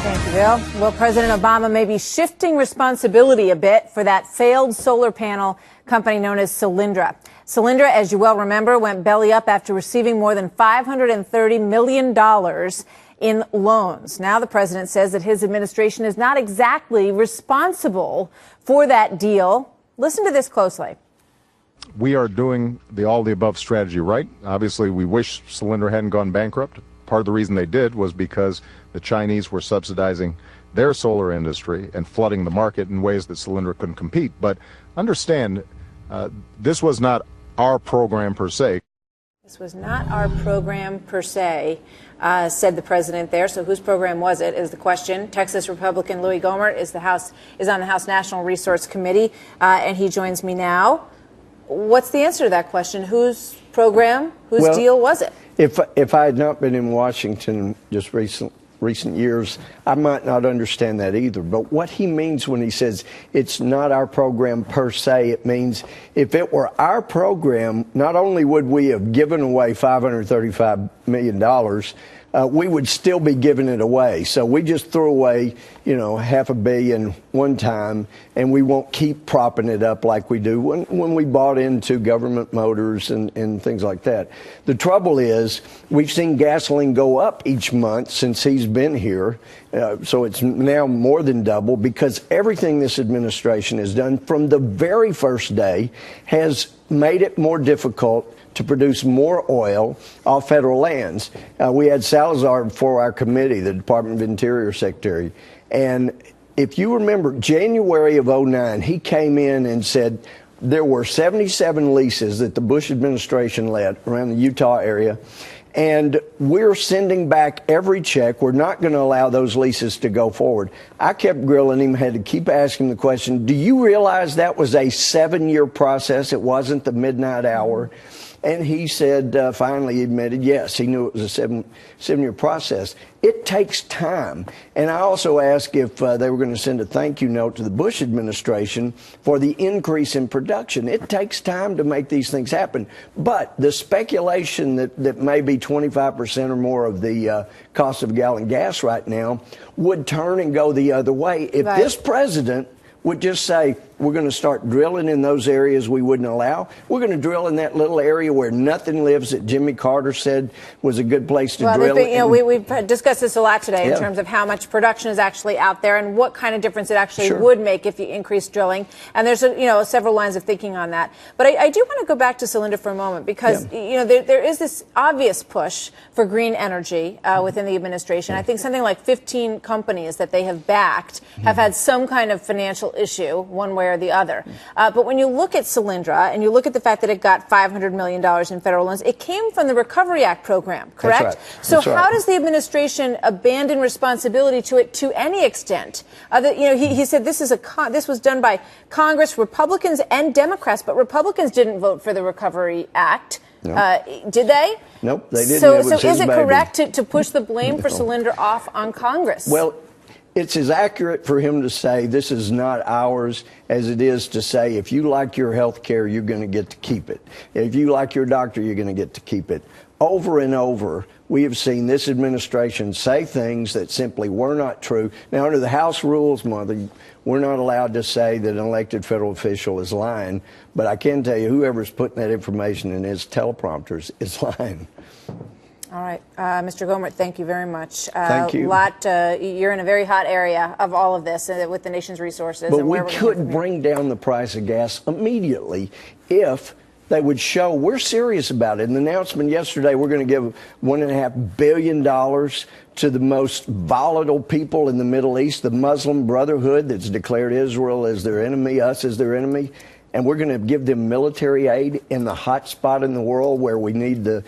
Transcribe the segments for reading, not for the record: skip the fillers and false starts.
Thank you, Bill. Well, President Obama may be shifting responsibility a bit for that failed solar panel company known as Solyndra. Solyndra, as you well remember, went belly up after receiving more than $530 million in loans. Now the president says that his administration is not exactly responsible for that deal. Listen to this closely. We are doing the all-the-above strategy right. Obviously, we wish Solyndra hadn't gone bankrupt. Part of the reason they did was because the Chinese were subsidizing their solar industry and flooding the market in ways that Solyndra couldn't compete. But understand, this was not our program per se. This was not our program per se, said the president there. So whose program was it is the question. Texas Republican Louis Gohmert is on the House National Resource Committee, and he joins me now. What's the answer to that question? Whose program, whose deal was it? If I had not been in Washington just recent years, I might not understand that either. But what he means when he says it's not our program per se, it means if it were our program, not only would we have given away $535 million, we would still be giving it away. So we just threw away, $500 million one time, and we won't keep propping it up like we do when we bought into government motors and things like that. The trouble is we've seen gasoline go up each month since he's been here. So it's now more than double because everything this administration has done from the very first day has made it more difficult to produce more oil off federal lands. We had Salazar before our committee, the Department of Interior Secretary. And if you remember, January of 2009, he came in and said there were 77 leases that the Bush administration led around the Utah area. And we're sending back every check. We're not going to allow those leases to go forward. I kept grilling him, had to keep asking the question, do you realize that was a 7-year process? It wasn't the midnight hour. And he said, finally admitted, yes, he knew it was a seven-year process. It takes time. And I also asked if they were going to send a thank you note to the Bush administration for the increase in production. It takes time to make these things happen. But the speculation that maybe 25% or more of the cost of a gallon of gas right now would turn and go the other way. If this president would just say, we're going to start drilling in those areas we wouldn't allow. We're going to drill in that little area where nothing lives that Jimmy Carter said was a good place to drill. We've discussed this a lot today in terms of how much production is actually out there and what kind of difference it actually would make if you increase drilling. And there's several lines of thinking on that. But I do want to go back to Solyndra for a moment because there is this obvious push for green energy within the administration. I think something like 15 companies that they have backed have had some kind of financial issue, one way or the other. But when you look at Solyndra and you look at the fact that it got $500 million in federal loans, it came from the Recovery Act program, correct? That's right. So how does the administration abandon responsibility to it to any extent? He said this was done by Congress, Republicans and Democrats, but Republicans didn't vote for the Recovery Act. No. Did they? Nope, they didn't. So is it correct to push the blame for Solyndra off on Congress? Well, it's as accurate for him to say this is not ours as it is to say if you like your health care, you're going to get to keep it. If you like your doctor, you're going to get to keep it. Over and over, we have seen this administration say things that simply were not true. Now, under the House rules, Mother, we're not allowed to say that an elected federal official is lying. But I can tell you, whoever's putting that information in his teleprompters is lying. All right. Mr. Gohmert, thank you very much. Thank you. You're in a very hot area of all of this with the nation's resources. But we could bring down the price of gas immediately if they would show we're serious about it. An announcement yesterday, we're going to give $1.5 billion to the most volatile people in the Middle East, the Muslim Brotherhood that's declared Israel as their enemy, us as their enemy. And we're going to give them military aid in the hot spot in the world where we need the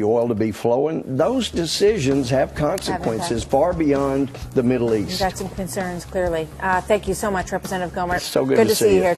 oil to be flowing. Those decisions have consequences far beyond the Middle East. You've got some concerns, clearly. Thank you so much, Representative Gohmert. So good to see you here.